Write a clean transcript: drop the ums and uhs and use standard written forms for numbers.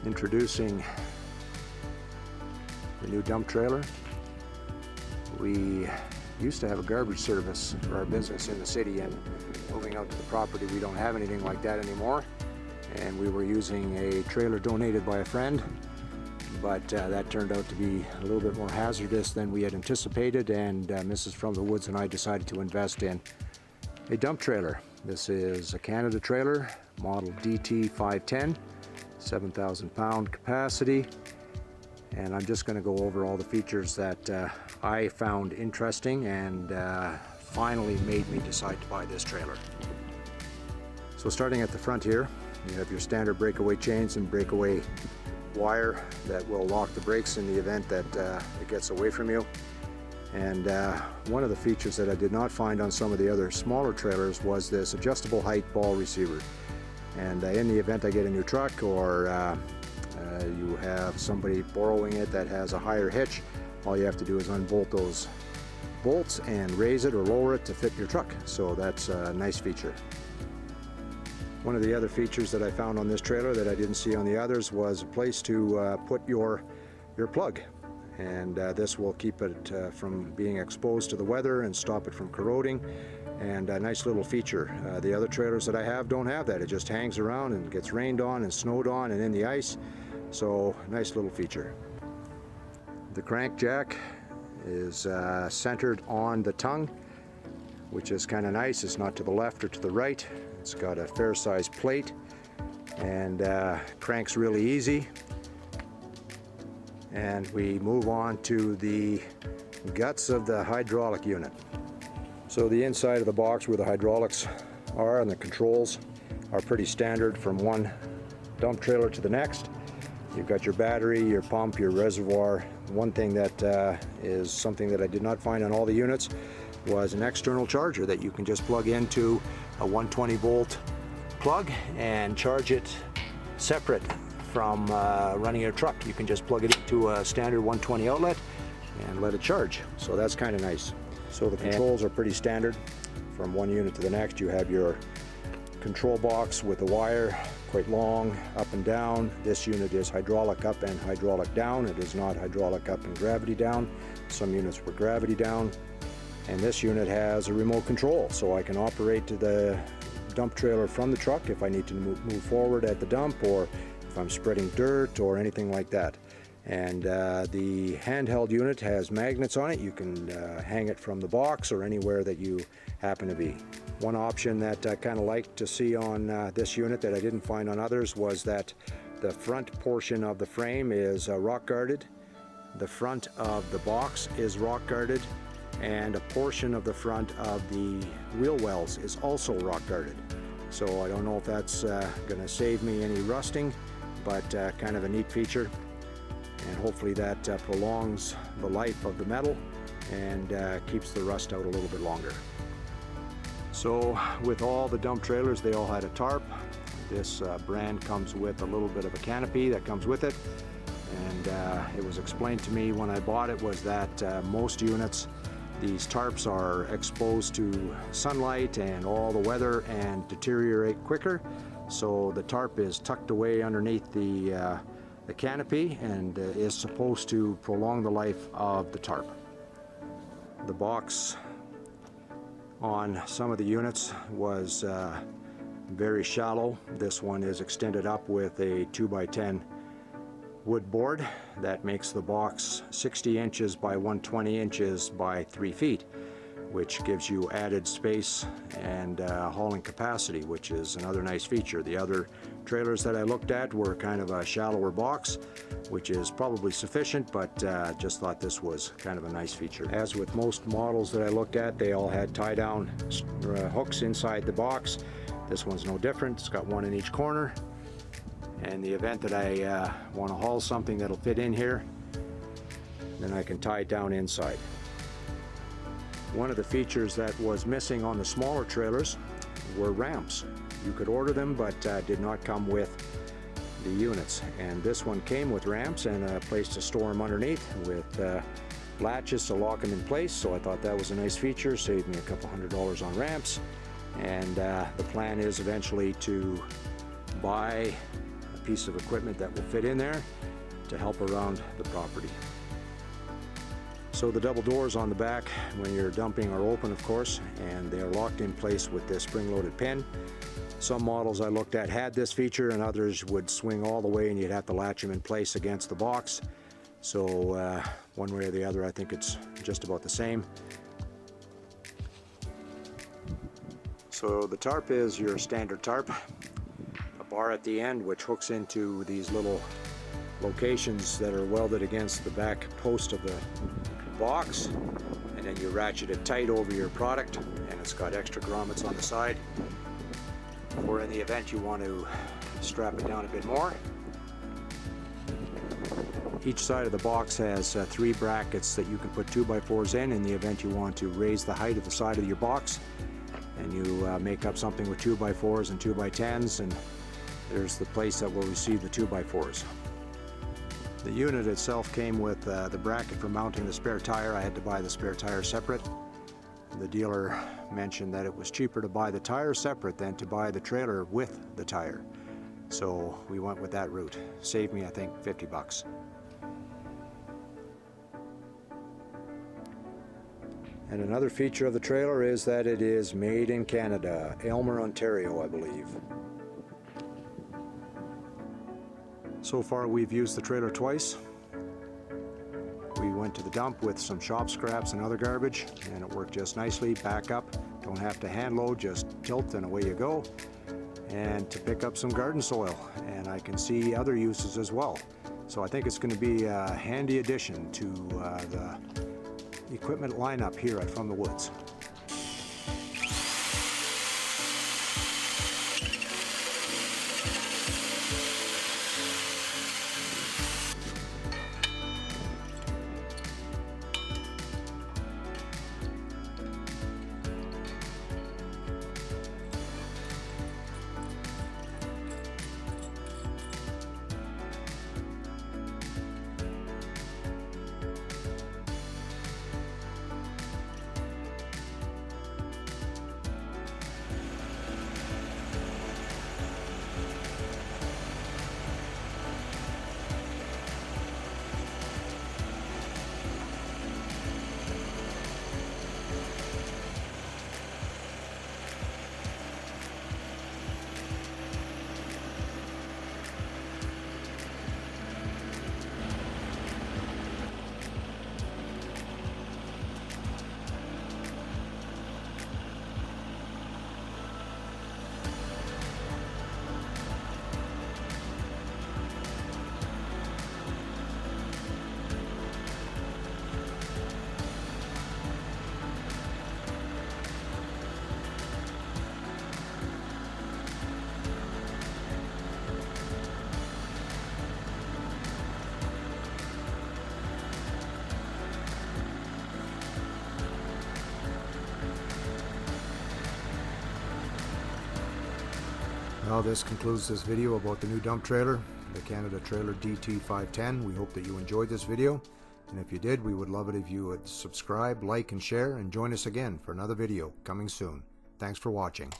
Introducing the new dump trailer. We used to have a garbage service for our business in the city, and moving out to the property we don't have anything like that anymore, and we were using a trailer donated by a friend, but that turned out to be a little bit more hazardous than we had anticipated, and Mrs. From the Woods and I decided to invest in a dump trailer. This is a Canada Trailer model DT510, 7,000 pound capacity, and I'm just going to go over all the features that I found interesting and finally made me decide to buy this trailer. So starting at the front here, you have your standard breakaway chains and breakaway wire that will lock the brakes in the event that it gets away from you. And one of the features that I did not find on some of the other smaller trailers was this adjustable height ball receiver. And in the event I get a new truck, or you have somebody borrowing it that has a higher hitch, all you have to do is unbolt those bolts and raise it or lower it to fit your truck. So that's a nice feature. One of the other features that I found on this trailer that I didn't see on the others was a place to put your plug. And this will keep it from being exposed to the weather and stop it from corroding. And a nice little feature. The other trailers that I have don't have that. It just hangs around and gets rained on and snowed on and in the ice. So nice little feature. The crank jack is centered on the tongue, which is kind of nice. It's not to the left or to the right. It's got a fair size plate and cranks really easy. And we move on to the guts of the hydraulic unit. So the inside of the box where the hydraulics are and the controls are pretty standard from one dump trailer to the next. You've got your battery, your pump, your reservoir. One thing that is something that I did not find on all the units was an external charger that you can just plug into a 120 volt plug and charge it separate from running your truck. You can just plug it into a standard 120 outlet and let it charge. So that's kind of nice. So the controls are pretty standard from one unit to the next. You have your control box with the wire, quite long, up and down. This unit is hydraulic up and hydraulic down. It is not hydraulic up and gravity down. Some units were gravity down. And this unit has a remote control, so I can operate the dump trailer from the truck if I need to move forward at the dump, or if I'm spreading dirt or anything like that. And the handheld unit has magnets on it. You can hang it from the box or anywhere that you happen to be. One option that I kind of like to see on this unit that I didn't find on others was that the front portion of the frame is rock guarded. The front of the box is rock guarded, and a portion of the front of the wheel wells is also rock guarded. So I don't know if that's going to save me any rusting, but kind of a neat feature. And hopefully that prolongs the life of the metal and keeps the rust out a little bit longer. So with all the dump trailers, they all had a tarp. This brand comes with a little bit of a canopy that comes with it. And it was explained to me when I bought it was that most units, these tarps are exposed to sunlight and all the weather and deteriorate quicker. So the tarp is tucked away underneath the canopy and is supposed to prolong the life of the tarp. The box on some of the units was very shallow. This one is extended up with a 2x10 wood board that makes the box 60 inches by 120 inches by 3 feet, which gives you added space and hauling capacity, which is another nice feature. The other trailers that I looked at were kind of a shallower box, which is probably sufficient, but just thought this was kind of a nice feature. As with most models that I looked at, they all had tie-down hooks inside the box. This one's no different. It's got one in each corner. And the event that I want to haul something that'll fit in here, then I can tie it down inside. One of the features that was missing on the smaller trailers were ramps. You could order them, but did not come with the units. And this one came with ramps and a place to store them underneath with latches to lock them in place. So I thought that was a nice feature, saved me a couple $100 on ramps. And the plan is eventually to buy piece of equipment that will fit in there to help around the property. So the double doors on the back when you're dumping are open, of course, and they are locked in place with this spring-loaded pin. Some models I looked at had this feature, and others would swing all the way and you'd have to latch them in place against the box. So one way or the other, I think it's just about the same. So the tarp is your standard tarp. A bar at the end which hooks into these little locations that are welded against the back post of the box, and then you ratchet it tight over your product, and it's got extra grommets on the side, or in the event you want to strap it down a bit more. Each side of the box has 3 brackets that you can put 2x4s in the event you want to raise the height of the side of your box, and you make up something with 2x4s and 2x10s, and there's the place that will receive the 2x4s. The unit itself came with the bracket for mounting the spare tire. I had to buy the spare tire separate. The dealer mentioned that it was cheaper to buy the tire separate than to buy the trailer with the tire. So we went with that route. Saved me, I think, 50 bucks. And another feature of the trailer is that it is made in Canada, Aylmer, Ontario, I believe. So far we've used the trailer twice. We went to the dump with some shop scraps and other garbage, and it worked just nicely. Back up, don't have to hand load, just tilt and away you go. And to pick up some garden soil, and I can see other uses as well. So I think it's going to be a handy addition to the equipment lineup here at From the Woods. Well, this concludes this video about the new dump trailer, the Canada Trailer DT510. We hope that you enjoyed this video, and if you did, we would love it if you would subscribe, like, and share, and join us again for another video coming soon. Thanks for watching.